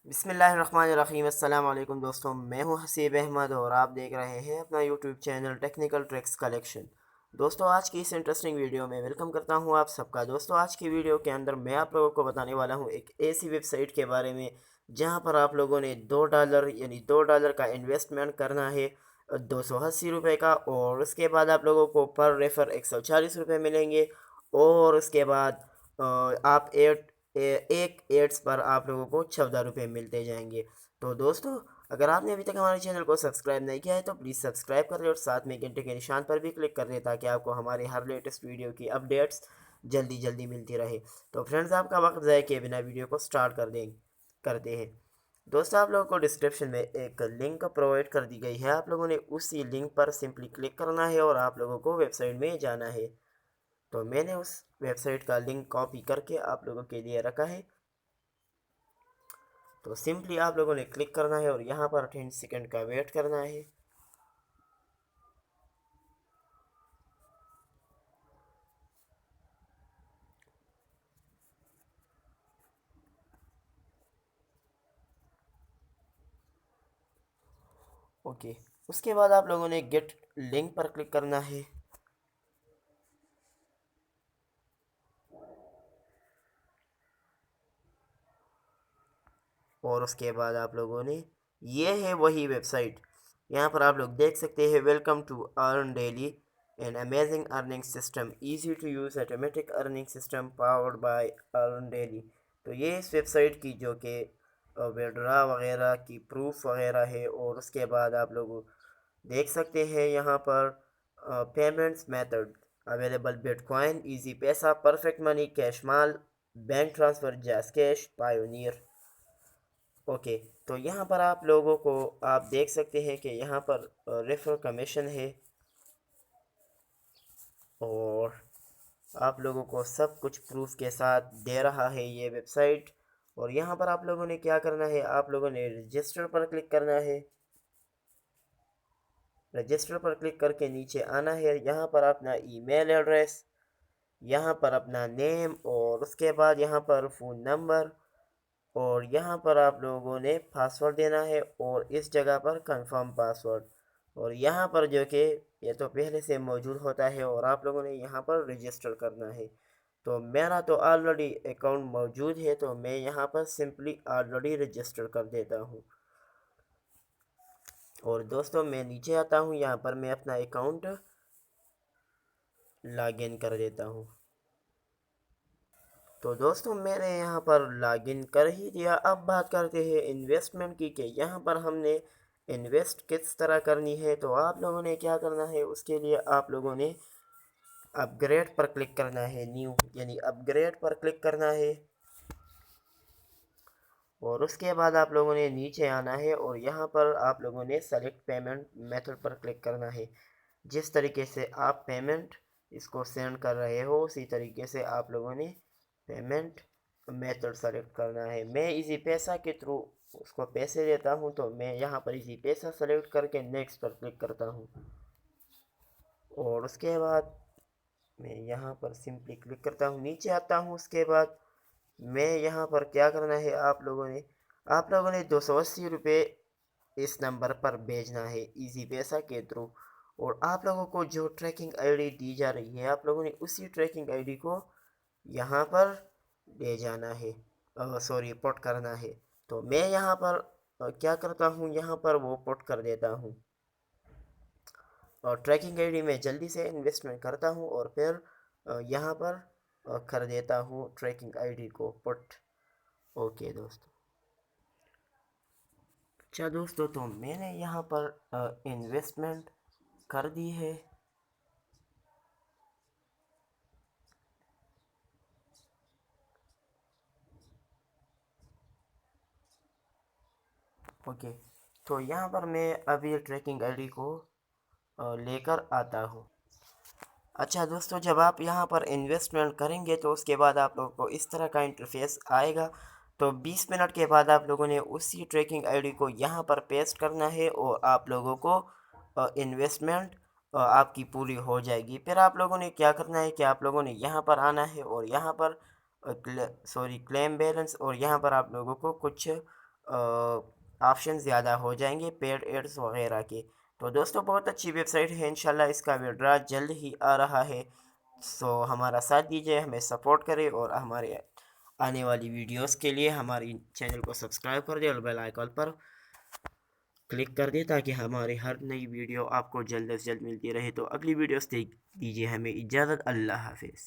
बिस्मिल्लाहिर्रहमानिर्रहीम। अस्सलाम वालेकुम दोस्तों, मैं हूं हसीब अहमद और आप देख रहे हैं अपना YouTube channel technical tricks collection. दोस्तों, आज की इस इंटरेस्टिंग वीडियो में वेलकम करता हूं आप सबका। दोस्तों, आज की वीडियो के अंदर मैं आप लोगों को बताने वाला हूं एक ऐसी वेबसाइट के बारे में जहां पर आप लोगों ने $2 यानी $2 का इन्वेस्टमेंट करना है, 280 रुपये का, और उसके बाद आप लोगों को पर रेफर 140 रुपये मिलेंगे। और उसके बाद आप एक एड्स पर आप लोगों को 14 रुपये मिलते जाएंगे। तो दोस्तों, अगर आपने अभी तक हमारे चैनल को सब्सक्राइब नहीं किया है तो प्लीज़ सब्सक्राइब कर लें और साथ में घंटे के निशान पर भी क्लिक कर लें ताकि आपको हमारे हर लेटेस्ट वीडियो की अपडेट्स जल्दी जल्दी मिलती रहे। तो फ्रेंड्स, आपका वक्त ज़ाय किए बिना वीडियो को स्टार्ट करते हैं। दोस्तों, आप लोगों को डिस्क्रिप्शन में एक लिंक प्रोवाइड कर दी गई है, आप लोगों ने उसी लिंक पर सिंपली क्लिक करना है और आप लोगों को वेबसाइट में जाना है। तो मैंने उस वेबसाइट का लिंक कॉपी करके आप लोगों के लिए रखा है। तो सिंपली आप लोगों ने क्लिक करना है और यहाँ पर 10 सेकंड का वेट करना है। ओके, उसके बाद आप लोगों ने गेट लिंक पर क्लिक करना है। और उसके बाद आप लोगों ने, ये है वही वेबसाइट, यहाँ पर आप लोग देख सकते हैं, welcome to Earn Daily an amazing earning system, easy to use automatic earning system powered by Earn Daily. तो ये इस वेबसाइट की जो कि विड्रा वगैरह की प्रूफ वगैरह है। और उसके बाद आप लोग देख सकते हैं यहाँ पर payments method available: bitcoin, easy पैसा, परफेक्ट मनी, कैश माल, बैंक ट्रांसफ़र, जैस कैश, पायोनियर। ओके, तो यहाँ पर आप लोगों को आप देख सकते हैं कि यहाँ पर रेफर कमीशन है और आप लोगों को सब कुछ प्रूफ के साथ दे रहा है ये वेबसाइट। और यहाँ पर आप लोगों ने क्या करना है, आप लोगों ने रजिस्टर पर क्लिक करना है। रजिस्टर पर क्लिक करके नीचे आना है, यहाँ पर अपना ईमेल एड्रेस, यहाँ पर अपना नेम, और उसके बाद यहाँ पर फ़ोन नंबर, और यहाँ पर आप लोगों ने पासवर्ड देना है और इस जगह पर कंफर्म पासवर्ड। और यहाँ पर जो कि ये तो पहले से मौजूद होता है और आप लोगों ने यहाँ पर रजिस्टर करना है। तो मेरा तो ऑलरेडी अकाउंट मौजूद है तो मैं यहाँ पर सिंपली ऑलरेडी रजिस्टर कर देता हूँ। और दोस्तों, मैं नीचे आता हूँ, यहाँ पर मैं अपना अकाउंट लॉगिन कर देता हूँ। तो दोस्तों, मैंने यहाँ पर लॉगिन कर ही दिया। अब बात करते हैं इन्वेस्टमेंट की कि यहाँ पर हमने इन्वेस्ट किस तरह करनी है। तो आप लोगों ने क्या करना है, उसके लिए आप लोगों ने अपग्रेड पर क्लिक करना है, न्यू यानी अपग्रेड पर क्लिक करना है। और उसके बाद आप लोगों ने नीचे आना है और यहाँ पर आप लोगों ने सेलेक्ट पेमेंट मेथड पर क्लिक करना है। जिस तरीके से आप पेमेंट इसको सेंड कर रहे हो उसी तरीके से आप लोगों ने पेमेंट मेथड सेलेक्ट करना है। मैं इजी पैसा के थ्रू उसको पैसे देता हूँ तो मैं यहाँ पर इजी पैसा सेलेक्ट करके नेक्स्ट पर क्लिक करता हूँ। और उसके बाद मैं यहाँ पर सिंपली क्लिक करता हूँ, नीचे आता हूँ। उसके बाद मैं यहाँ पर क्या करना है, आप लोगों ने 280 रुपये इस नंबर पर भेजना है इजी पैसा के थ्रू। और आप लोगों को जो ट्रैकिंग आईडी दी जा रही है, आप लोगों ने उसी ट्रैकिंग आईडी को यहाँ पर ले जाना है, सॉरी पुट करना है। तो मैं यहाँ पर क्या करता हूँ, यहाँ पर वो पुट कर देता हूँ और ट्रैकिंग आईडी में जल्दी से इन्वेस्टमेंट करता हूँ और फिर यहाँ पर कर देता हूँ ट्रैकिंग आईडी को पुट। ओके दोस्तों, अच्छा दोस्तों, तो मैंने यहाँ पर इन्वेस्टमेंट कर दी है। ओके, तो यहाँ पर मैं अभी ट्रैकिंग आईडी को लेकर आता हूँ। अच्छा दोस्तों, जब आप यहाँ पर इन्वेस्टमेंट करेंगे तो उसके बाद आप लोगों को इस तरह का इंटरफेस आएगा। तो 20 मिनट के बाद आप लोगों ने उसी ट्रैकिंग आईडी को यहाँ पर पेस्ट करना है और आप लोगों को इन्वेस्टमेंट आपकी पूरी हो जाएगी। फिर आप लोगों ने क्या करना है कि आप लोगों ने यहाँ पर आना है और यहाँ पर क्लेम बैलेंस, और यहाँ पर आप लोगों को कुछ ऑप्शन ज़्यादा हो जाएंगे पेड एड्स वगैरह के। तो दोस्तों बहुत अच्छी वेबसाइट है, इंशाल्लाह इसका विड्रा जल्द ही आ रहा है। सो हमारा साथ दीजिए, हमें सपोर्ट करें और हमारे आने वाली वीडियोस के लिए हमारी चैनल को सब्सक्राइब कर दें और बेल आइकन पर क्लिक कर दें ताकि हमारी हर नई वीडियो आपको जल्द से जल्द मिलती रहे। तो अगली वीडियोस देख दीजिए, हमें इजाज़त। अल्लाह हाफिज़।